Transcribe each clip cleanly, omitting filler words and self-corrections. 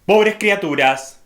Pobres criaturas.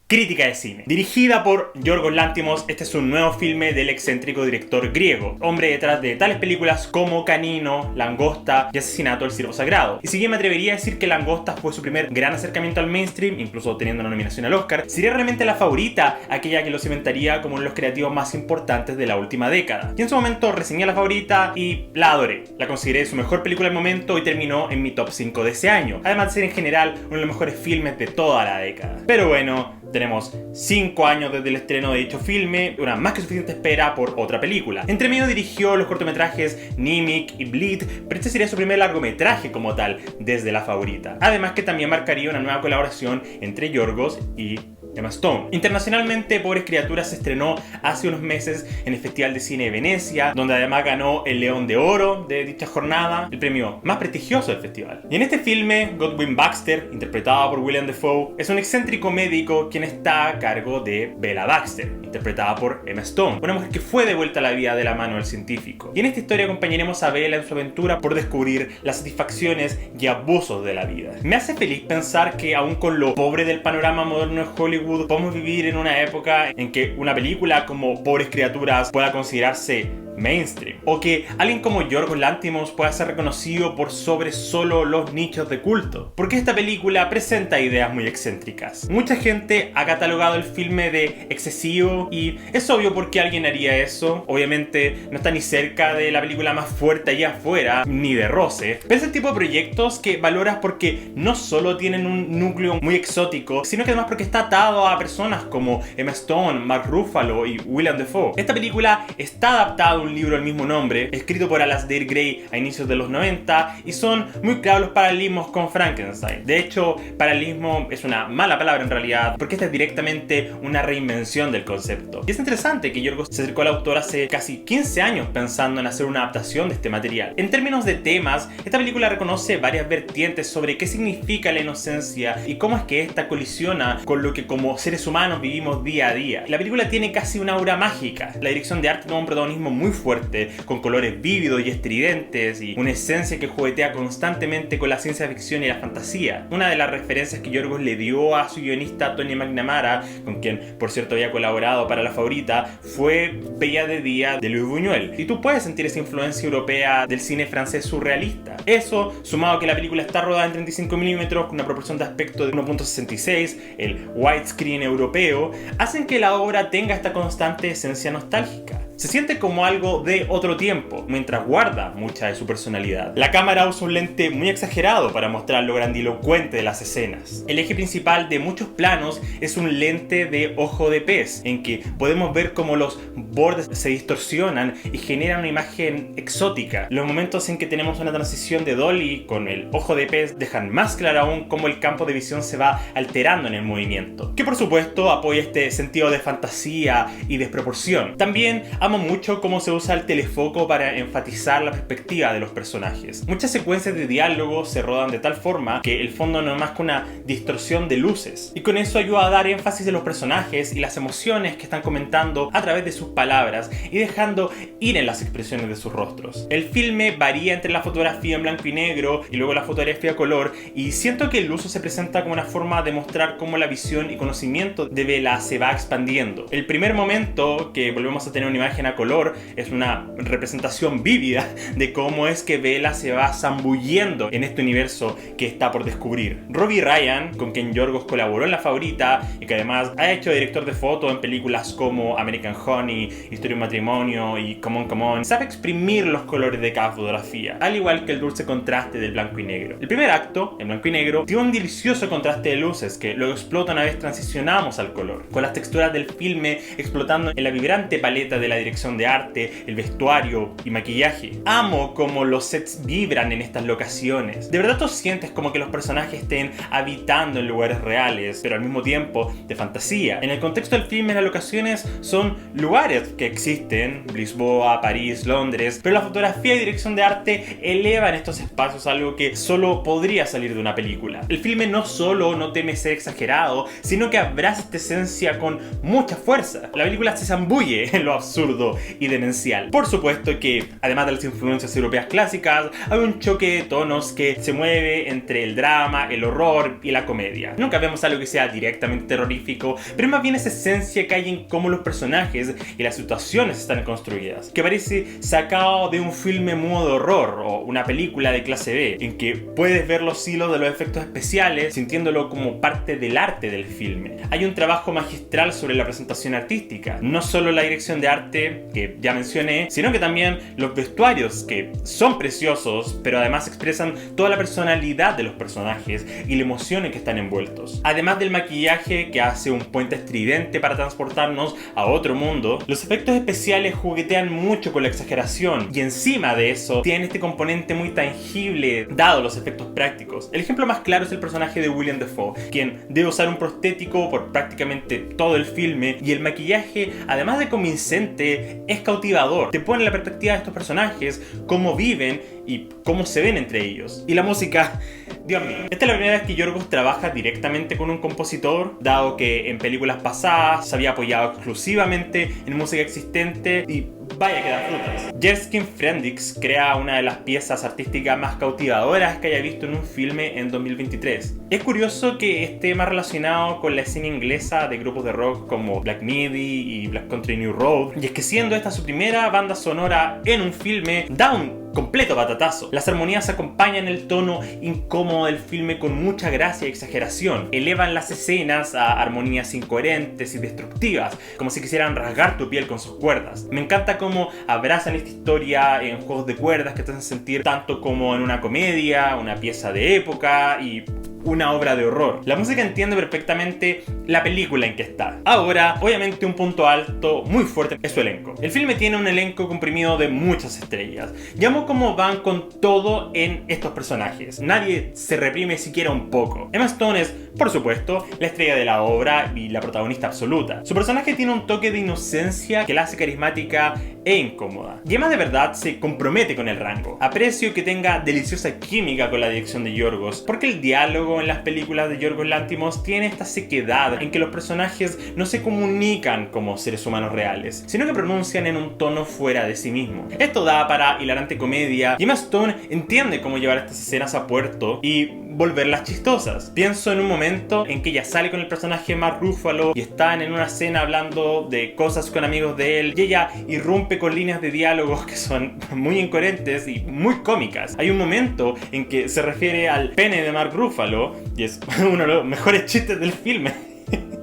Crítica de cine. Dirigida por Yorgos Lanthimos, este es un nuevo filme del excéntrico director griego, hombre detrás de tales películas como Canino, Langosta y Asesinato del Ciervo Sagrado. Y si bien me atrevería a decir que Langosta fue su primer gran acercamiento al mainstream, incluso teniendo una nominación al Oscar, sería realmente la favorita, aquella que lo cimentaría como uno de los creativos más importantes de la última década. Y en su momento reseñé la favorita y la adoré. La consideré su mejor película del momento y terminó en mi top 5 de ese año, además de ser en general uno de los mejores filmes de toda la década. Pero bueno, tenemos 5 años desde el estreno de dicho filme, una más que suficiente espera por otra película. Entre medio dirigió los cortometrajes Nimic y Bleed, pero este sería su primer largometraje como tal, desde la favorita. Además que también marcaría una nueva colaboración entre Yorgos y Emma Stone. Internacionalmente, Pobres Criaturas se estrenó hace unos meses en el Festival de Cine de Venecia, donde además ganó el León de Oro de dicha jornada, el premio más prestigioso del festival. Y en este filme, Godwin Baxter, interpretado por Willem Dafoe, es un excéntrico médico quien está a cargo de Bella Baxter, interpretada por Emma Stone, una mujer que fue devuelta a la vida de la mano del científico. Y en esta historia acompañaremos a Bella en su aventura por descubrir las satisfacciones y abusos de la vida. Me hace feliz pensar que aún con lo pobre del panorama moderno de Hollywood, podemos vivir en una época en que una película como Pobres Criaturas pueda considerarse mainstream, o que alguien como Yorgos Lanthimos pueda ser reconocido por sobre solo los nichos de culto, porque esta película presenta ideas muy excéntricas. Mucha gente ha catalogado el filme de excesivo y es obvio por qué alguien haría eso. Obviamente no está ni cerca de la película más fuerte allá afuera, ni de roce, pero es el tipo de proyectos que valoras porque no solo tienen un núcleo muy exótico, sino que además porque está atado a personas como Emma Stone, Mark Ruffalo y Willem Dafoe. Esta película está adaptada a un libro del mismo nombre, escrito por Alasdair Gray a inicios de los 90, y son muy claros los paralelismos con Frankenstein. De hecho, paralelismo es una mala palabra en realidad, porque esta es directamente una reinvención del concepto. Y es interesante que Yorgos se acercó al autor hace casi 15 años pensando en hacer una adaptación de este material. En términos de temas, esta película reconoce varias vertientes sobre qué significa la inocencia y cómo es que esta colisiona con lo que como seres humanos vivimos día a día. La película tiene casi una aura mágica. La dirección de arte toma un protagonismo muy fuerte, con colores vívidos y estridentes y una esencia que juguetea constantemente con la ciencia ficción y la fantasía. Una de las referencias que Yorgos le dio a su guionista Tony McNamara, con quien por cierto había colaborado para la favorita, fue Bella de Día de Luis Buñuel. Y tú puedes sentir esa influencia europea del cine francés surrealista. Eso, sumado a que la película está rodada en 35 mm con una proporción de aspecto de 1.66, el widescreen europeo, hacen que la obra tenga esta constante esencia nostálgica. Se siente como algo de otro tiempo, mientras guarda mucha de su personalidad. La cámara usa un lente muy exagerado para mostrar lo grandilocuente de las escenas. El eje principal de muchos planos es un lente de ojo de pez, en que podemos ver cómo los bordes se distorsionan y generan una imagen exótica. Los momentos en que tenemos una transición de dolly con el ojo de pez dejan más claro aún cómo el campo de visión se va alterando en el movimiento, que por supuesto apoya este sentido de fantasía y desproporción. También amo mucho cómo se usa el telefoco para enfatizar la perspectiva de los personajes. Muchas secuencias de diálogo se rodan de tal forma que el fondo no es más que una distorsión de luces, y con eso ayuda a dar énfasis de los personajes y las emociones que están comentando a través de sus palabras y dejando ir en las expresiones de sus rostros. El filme varía entre la fotografía en blanco y negro y luego la fotografía a color, y siento que el uso se presenta como una forma de mostrar cómo la visión y conocimiento de Bella se va expandiendo. El primer momento que volvemos a tener una imagen a color es una representación vívida de cómo es que Bella se va zambullendo en este universo que está por descubrir. Robbie Ryan, con quien Yorgos colaboró en la favorita y que además ha hecho de director de foto en películas como American Honey, Historia de un matrimonio y Come On, Come On, sabe exprimir los colores de cada fotografía, al igual que el dulce contraste del blanco y negro. El primer acto, en blanco y negro, tiene un delicioso contraste de luces que luego explota una vez transicionamos al color, con las texturas del filme explotando en la vibrante paleta de la dirección de arte, el vestuario y maquillaje. Amo cómo los sets vibran en estas locaciones. De verdad tú sientes como que los personajes estén habitando en lugares reales, pero al mismo tiempo de fantasía. En el contexto del filme, las locaciones son lugares que existen, Lisboa, París, Londres, pero la fotografía y dirección de arte elevan estos espacios a algo que solo podría salir de una película. El filme no solo no teme ser exagerado, sino que abraza esta esencia con mucha fuerza. La película se zambulle en lo absurdo absurdo y demencial. Por supuesto que, además de las influencias europeas clásicas, hay un choque de tonos que se mueve entre el drama, el horror y la comedia. Nunca vemos algo que sea directamente terrorífico, pero más bien esa esencia que hay en cómo los personajes y las situaciones están construidas, que parece sacado de un filme mudo de horror o una película de clase B, en que puedes ver los hilos de los efectos especiales sintiéndolo como parte del arte del filme. Hay un trabajo magistral sobre la presentación artística, no solo la dirección de arte que ya mencioné, sino que también los vestuarios, que son preciosos, pero además expresan toda la personalidad de los personajes y la emoción en que están envueltos. Además del maquillaje, que hace un puente estridente para transportarnos a otro mundo, los efectos especiales juguetean mucho con la exageración, y encima de eso tienen este componente muy tangible dado los efectos prácticos. El ejemplo más claro es el personaje de William Dafoe, quien debe usar un prostético por prácticamente todo el filme, y el maquillaje, además de convincente, es cautivador. Te pone en la perspectiva de estos personajes, cómo viven y cómo se ven entre ellos. Y la música, Dios mío. Esta es la primera vez que Yorgos trabaja directamente con un compositor, dado que en películas pasadas se había apoyado exclusivamente en música existente y vaya que da frutas. Jerskin Frendix crea una de las piezas artísticas más cautivadoras que haya visto en un filme en 2023. Es curioso que esté más relacionado con la escena inglesa de grupos de rock como Black Midi y Black Country New Road, y es que siendo esta su primera banda sonora en un filme, da un completo patatazo. Las armonías acompañan el tono incómodo del filme con mucha gracia y exageración. Elevan las escenas a armonías incoherentes y destructivas, como si quisieran rasgar tu piel con sus cuerdas. Me encanta cómo abrazan esta historia en juegos de cuerdas que te hacen sentir tanto como en una comedia, una pieza de época y una obra de horror. La música entiende perfectamente la película en que está. Ahora, obviamente un punto alto muy fuerte es su elenco. El filme tiene un elenco comprimido de muchas estrellas. Llamo cómo van con todo en estos personajes. Nadie se reprime siquiera un poco. Emma Stone es, por supuesto, la estrella de la obra y la protagonista absoluta. Su personaje tiene un toque de inocencia que la hace carismática e incómoda. Y Emma de verdad se compromete con el rango. Aprecio que tenga deliciosa química con la dirección de Yorgos, porque el diálogo en las películas de Yorgos Lanthimos tiene esta sequedad en que los personajes no se comunican como seres humanos reales, sino que pronuncian en un tono fuera de sí mismo. Esto da para hilarante comedia y Emma Stone entiende cómo llevar estas escenas a puerto y volverlas chistosas. Pienso en un momento en que ella sale con el personaje Mark Ruffalo y están en una escena hablando de cosas con amigos de él y ella irrumpe con líneas de diálogos que son muy incoherentes y muy cómicas. Hay un momento en que se refiere al pene de Mark Ruffalo y es uno de los mejores chistes del filme.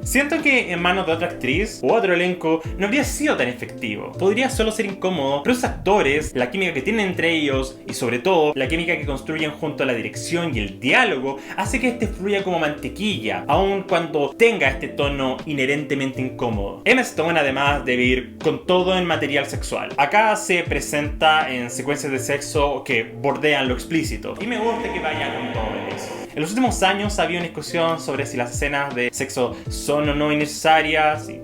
Siento que en manos de otra actriz u otro elenco no habría sido tan efectivo. Podría solo ser incómodo, pero los actores, la química que tienen entre ellos y sobre todo la química que construyen junto a la dirección y el diálogo hace que este fluya como mantequilla, aun cuando tenga este tono inherentemente incómodo. Emma Stone además debe ir con todo en material sexual. Acá se presenta en secuencias de sexo que bordean lo explícito y me gusta que vaya con todo en eso. En los últimos años había una discusión sobre si las escenas de sexo son o no innecesarias, y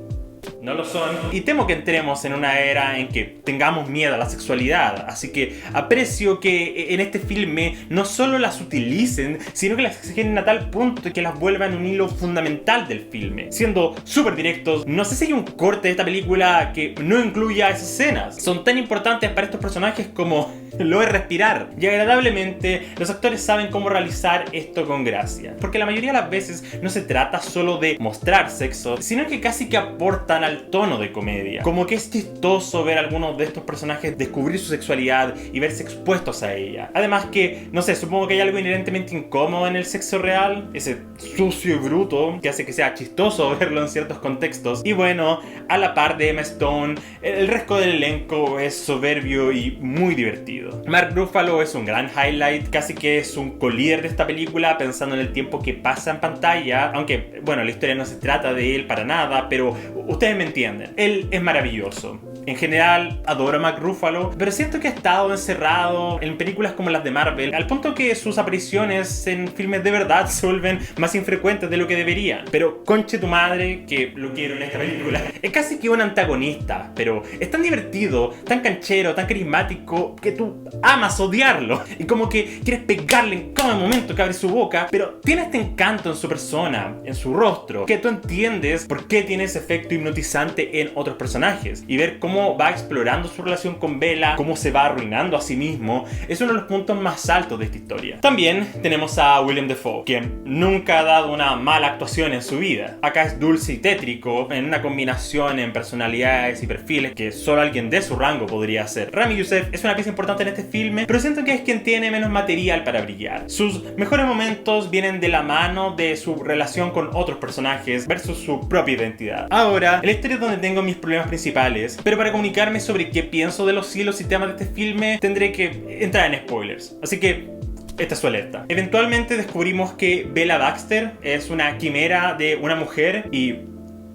no lo son. Y temo que entremos en una era en que tengamos miedo a la sexualidad. Así que aprecio que en este filme no solo las utilicen, sino que las exageren a tal punto que las vuelvan un hilo fundamental del filme. Siendo súper directos, no sé si hay un corte de esta película que no incluya esas escenas. Son tan importantes para estos personajes como lo es respirar. Y agradablemente, los actores saben cómo realizar esto con gracia. Porque la mayoría de las veces no se trata solo de mostrar sexo, sino que casi que aportan al tono de comedia. Como que es chistoso ver a algunos de estos personajes descubrir su sexualidad y verse expuestos a ella. Además que, no sé, supongo que hay algo inherentemente incómodo en el sexo real, ese sucio y bruto, que hace que sea chistoso verlo en ciertos contextos. Y bueno, a la par de Emma Stone, el resto del elenco es soberbio y muy divertido. Mark Ruffalo es un gran highlight, casi que es un co-líder de esta película pensando en el tiempo que pasa en pantalla, aunque bueno, la historia no se trata de él para nada, pero ustedes me entienden. Él es maravilloso. En general, adoro a Mark Ruffalo, pero siento que ha estado encerrado en películas como las de Marvel, al punto que sus apariciones en filmes de verdad se vuelven más infrecuentes de lo que deberían. Pero conche tu madre, que lo quiero en esta película. Es casi que un antagonista, pero es tan divertido, tan canchero, tan carismático, que tú amas odiarlo. Y como que quieres pegarle en cada momento que abre su boca, pero tiene este encanto en su persona, en su rostro, que tú entiendes por qué tiene ese efecto hipnotizante profundizante en otros personajes y ver cómo va explorando su relación con Bella, cómo se va arruinando a sí mismo, es uno de los puntos más altos de esta historia. También tenemos a Willem Dafoe, quien nunca ha dado una mala actuación en su vida. Acá es dulce y tétrico, en una combinación en personalidades y perfiles que solo alguien de su rango podría hacer. Rami Youssef es una pieza importante en este filme, pero siento que es quien tiene menos material para brillar. Sus mejores momentos vienen de la mano de su relación con otros personajes versus su propia identidad. Ahora, la historia es donde tengo mis problemas principales, pero para comunicarme sobre qué pienso de los hilos y temas de este filme tendré que entrar en spoilers. Así que esta es su alerta. Eventualmente descubrimos que Bella Baxter es una quimera de una mujer y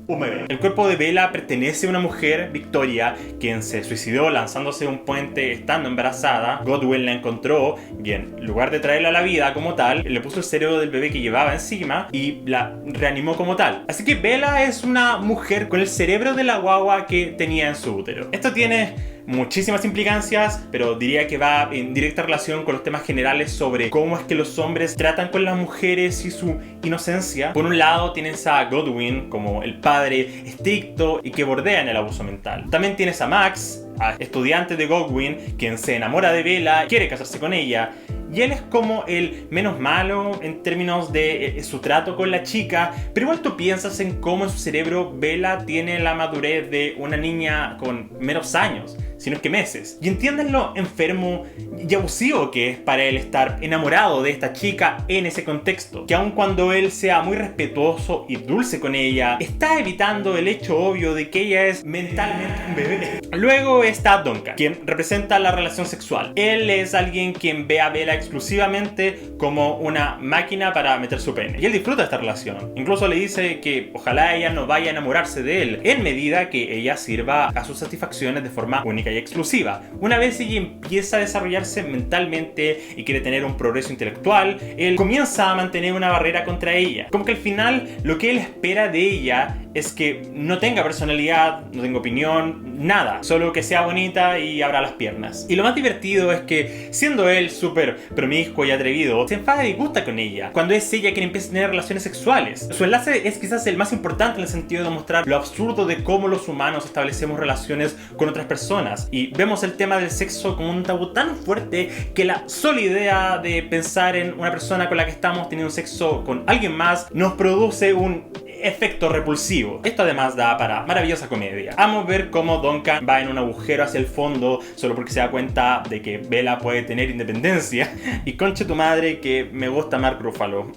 un bebé. El cuerpo de Bella pertenece a una mujer, Victoria, quien se suicidó lanzándose de un puente estando embarazada. Godwin la encontró y en lugar de traerla a la vida como tal, le puso el cerebro del bebé que llevaba encima y la reanimó como tal. Así que Bella es una mujer con el cerebro de la guagua que tenía en su útero. Esto tiene muchísimas implicancias, pero diría que va en directa relación con los temas generales sobre cómo es que los hombres tratan con las mujeres y su inocencia. Por un lado tienes a Godwin como el padre estricto y que bordea en el abuso mental. También tienes a Max, estudiante de Godwin, quien se enamora de Bella y quiere casarse con ella. Y él es como el menos malo en términos de su trato con la chica, pero igual tú piensas en cómo en su cerebro Bella tiene la madurez de una niña con menos años, si no es que meses. Y entienden lo enfermo y abusivo que es para él estar enamorado de esta chica en ese contexto, que aun cuando él sea muy respetuoso y dulce con ella, está evitando el hecho obvio de que ella es mentalmente un bebé. Luego está Duncan, quien representa la relación sexual. Él es alguien quien ve a Bella exclusivamente como una máquina para meter su pene. Y él disfruta esta relación. Incluso le dice que ojalá ella no vaya a enamorarse de él, en medida que ella sirva a sus satisfacciones de forma única y exclusiva. Una vez ella empieza a desarrollarse mentalmente y quiere tener un progreso intelectual, él comienza a mantener una barrera contra ella. Como que al final lo que él espera de ella es que no tenga personalidad, no tenga opinión, nada. Solo que sea bonita y abra las piernas. Y lo más divertido es que, siendo él súper promiscuo y atrevido, se enfada y disgusta con ella cuando es ella quien empieza a tener relaciones sexuales. Su enlace es quizás el más importante en el sentido de mostrar lo absurdo de cómo los humanos establecemos relaciones con otras personas. Y vemos el tema del sexo como un tabú tan fuerte que la sola idea de pensar en una persona con la que estamos teniendo sexo con alguien más nos produce un efecto repulsivo. Esto además da para maravillosa comedia. Amo ver cómo Duncan va en un agujero hacia el fondo solo porque se da cuenta de que Bella puede tener independencia. Y conche tu madre que me gusta Mark Ruffalo.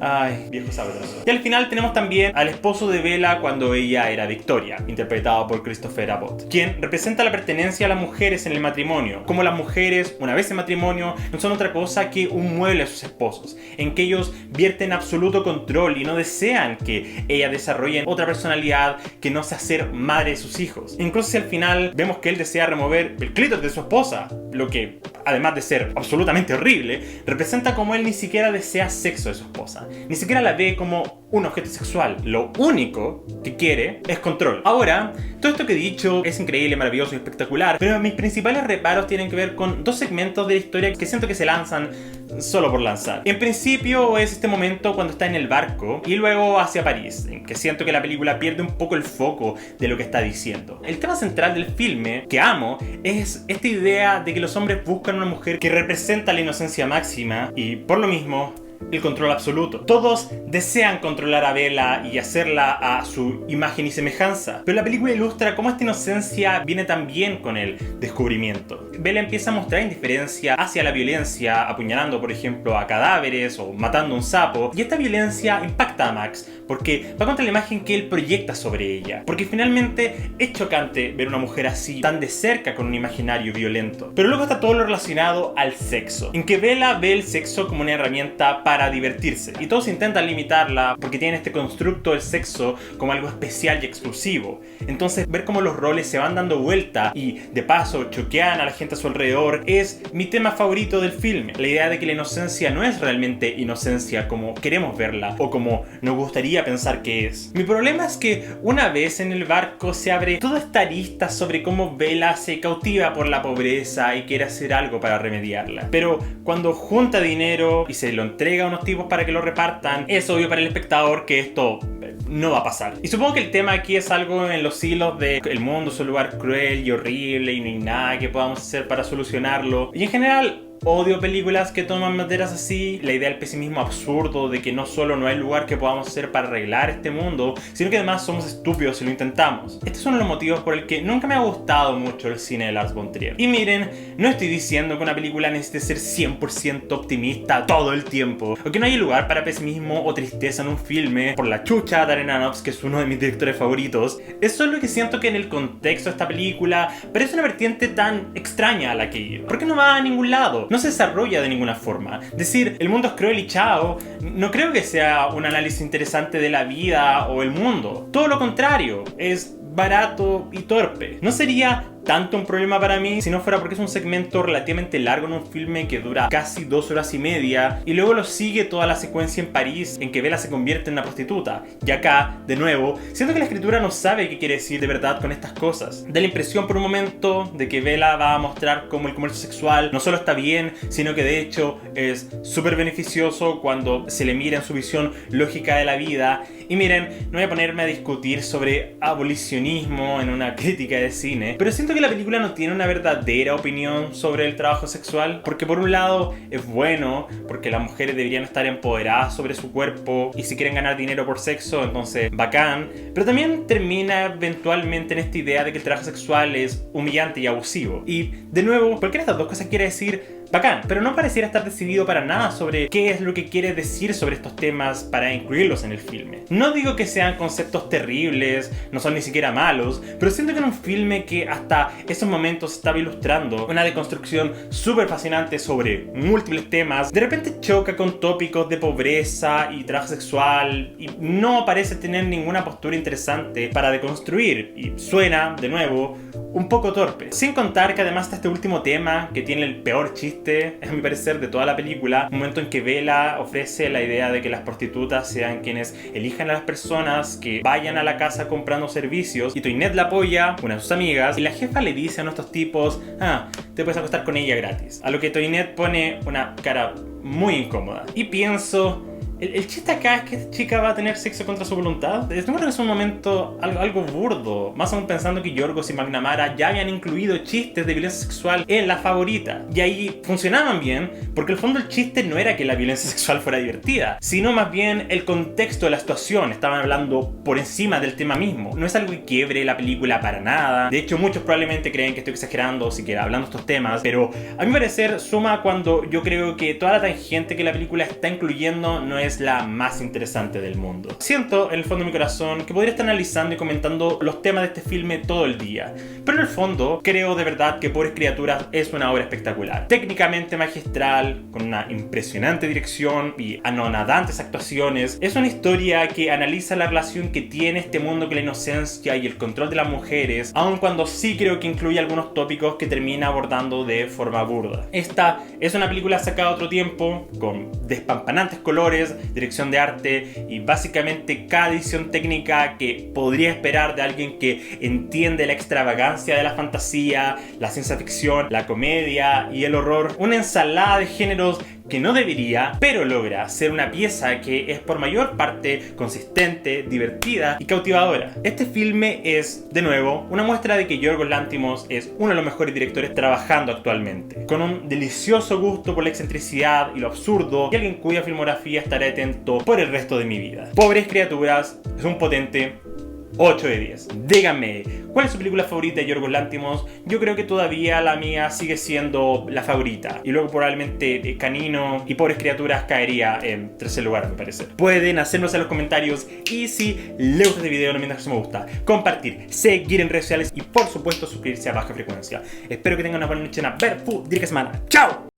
Ay, viejo sabroso. Y al final tenemos también al esposo de Bella cuando ella era Victoria, interpretado por Christopher Abbott, quien representa la pertenencia a las mujeres en el matrimonio. Como las mujeres, una vez en matrimonio, no son otra cosa que un mueble a sus esposos, en que ellos vierten absoluto control y no desean que ella desarrolle otra personalidad que no sea ser madre de sus hijos. Incluso si al final vemos que él desea remover el clítoris de su esposa, lo que, además de ser absolutamente horrible, representa como él ni siquiera desea sexo de su esposa. Ni siquiera la ve como un objeto sexual. Lo único que quiere es control. Ahora, todo esto que he dicho es increíble, maravilloso y espectacular, pero mis principales reparos tienen que ver con dos segmentos de la historia que siento que se lanzan solo por lanzar. En principio es este momento cuando está en el barco y luego hacia París, en que siento que la película pierde un poco el foco de lo que está diciendo. El tema central del filme, que amo, es esta idea de que los hombres buscan una mujer que representa la inocencia máxima y, por lo mismo, el control absoluto. Todos desean controlar a Bella y hacerla a su imagen y semejanza, pero la película ilustra cómo esta inocencia viene también con el descubrimiento. Bella empieza a mostrar indiferencia hacia la violencia, apuñalando por ejemplo a cadáveres o matando a un sapo, y esta violencia impacta a Max porque va contra la imagen que él proyecta sobre ella, porque finalmente es chocante ver una mujer así tan de cerca con un imaginario violento. Pero luego está todo lo relacionado al sexo, en que Bella ve el sexo como una herramienta para divertirse, y todos intentan limitarla porque tienen este constructo del sexo como algo especial y exclusivo. Entonces ver cómo los roles se van dando vuelta y de paso choquean a la gente gente a su alrededor es mi tema favorito del filme. La idea de que la inocencia no es realmente inocencia como queremos verla o como nos gustaría pensar que es. Mi problema es que una vez en el barco se abre toda esta arista sobre cómo Bella se cautiva por la pobreza y quiere hacer algo para remediarla. Pero cuando junta dinero y se lo entrega a unos tipos para que lo repartan, es obvio para el espectador que esto no va a pasar. Y supongo que el tema aquí es algo en los hilos de el mundo es un lugar cruel y horrible y no hay nada que podamos hacer para solucionarlo. Y en general odio películas que toman materias así, la idea del pesimismo absurdo de que no solo no hay lugar que podamos hacer para arreglar este mundo, sino que además somos estúpidos si lo intentamos. Este es uno de los motivos por el que nunca me ha gustado mucho el cine de Lars von Trier. Y miren, no estoy diciendo que una película necesite ser 100% optimista todo el tiempo, o que no haya lugar para pesimismo o tristeza en un filme, por la chucha Darren Aronofsky, que es uno de mis directores favoritos. Es solo que siento que en el contexto de esta película parece una vertiente tan extraña a la que ir, porque no va a ningún lado. No se desarrolla de ninguna forma. Decir, el mundo es cruel y chao, no creo que sea un análisis interesante de la vida o el mundo. Todo lo contrario, es barato y torpe. No sería tanto un problema para mí si no fuera porque es un segmento relativamente largo en un filme que dura casi 2 horas y media y luego lo sigue toda la secuencia en París en que Bella se convierte en una prostituta. Y acá, de nuevo, siento que la escritura no sabe qué quiere decir de verdad con estas cosas. Da la impresión por un momento de que Bella va a mostrar cómo el comercio sexual no solo está bien, sino que de hecho es súper beneficioso cuando se le mira en su visión lógica de la vida. Y miren, no voy a ponerme a discutir sobre abolicionismo en una crítica de cine, pero siento que la película no tiene una verdadera opinión sobre el trabajo sexual, porque por un lado es bueno, porque las mujeres deberían estar empoderadas sobre su cuerpo y si quieren ganar dinero por sexo, entonces bacán, pero también termina eventualmente en esta idea de que el trabajo sexual es humillante y abusivo. Y de nuevo, cualquiera de estas dos cosas quiere decir bacán, pero no pareciera estar decidido para nada sobre qué es lo que quiere decir sobre estos temas para incluirlos en el filme. No digo que sean conceptos terribles, no son ni siquiera malos, pero siento que en un filme que hasta esos momentos estaba ilustrando una deconstrucción súper fascinante sobre múltiples temas, de repente choca con tópicos de pobreza y trabajo sexual y no parece tener ninguna postura interesante para deconstruir y suena, de nuevo, un poco torpe. Sin contar que además está este último tema que tiene el peor chiste, a mi parecer, de toda la película, un momento en que Bella ofrece la idea de que las prostitutas sean quienes elijan a las personas que vayan a la casa comprando servicios, y Toinette la apoya, una de sus amigas, y la jefa le dice a nuestros tipos, te puedes acostar con ella gratis, a lo que Toinette pone una cara muy incómoda. Y pienso, el chiste acá es que esta chica va a tener sexo contra su voluntad. Yo creo que es un momento algo burdo, más aún pensando que Yorgos y McNamara ya habían incluido chistes de violencia sexual en La Favorita, y ahí funcionaban bien, porque el fondo el chiste no era que la violencia sexual fuera divertida, sino más bien el contexto de la situación. Estaban hablando por encima del tema mismo. No es algo que quiebre la película para nada. De hecho, muchos probablemente creen que estoy exagerando o siquiera hablando de estos temas, pero a mi parecer suma cuando yo creo que toda la tangente que la película está incluyendo no es la más interesante del mundo. Siento en el fondo de mi corazón que podría estar analizando y comentando los temas de este filme todo el día, pero en el fondo creo de verdad que Pobres Criaturas es una obra espectacular, técnicamente magistral, con una impresionante dirección y anonadantes actuaciones. Es una historia que analiza la relación que tiene este mundo con la inocencia y el control de las mujeres, aun cuando sí creo que incluye algunos tópicos que termina abordando de forma burda. Esta es una película sacada a otro tiempo, con despampanantes colores, dirección de arte y básicamente cada edición técnica que podría esperar de alguien que entiende la extravagancia de la fantasía, la ciencia ficción, la comedia y el horror. Una ensalada de géneros que no debería, pero logra ser una pieza que es por mayor parte consistente, divertida y cautivadora. Este filme es, de nuevo, una muestra de que Yorgos Lanthimos es uno de los mejores directores trabajando actualmente, con un delicioso gusto por la excentricidad y lo absurdo, y alguien cuya filmografía estaré atento por el resto de mi vida. Pobres Criaturas es un potente 8 de 10. Díganme, ¿cuál es su película favorita de Yorgos Lanthimos? Yo creo que todavía la mía sigue siendo la favorita. Y luego probablemente Canino y Pobres Criaturas caería en tercer lugar, me parece. Pueden hacernos en los comentarios y si les gusta este video no olviden dejar su me gusta, compartir, seguir en redes sociales y por supuesto suscribirse a Baja Frecuencia. Espero que tengan una buena noche, una ver, directa semana. ¡Chao!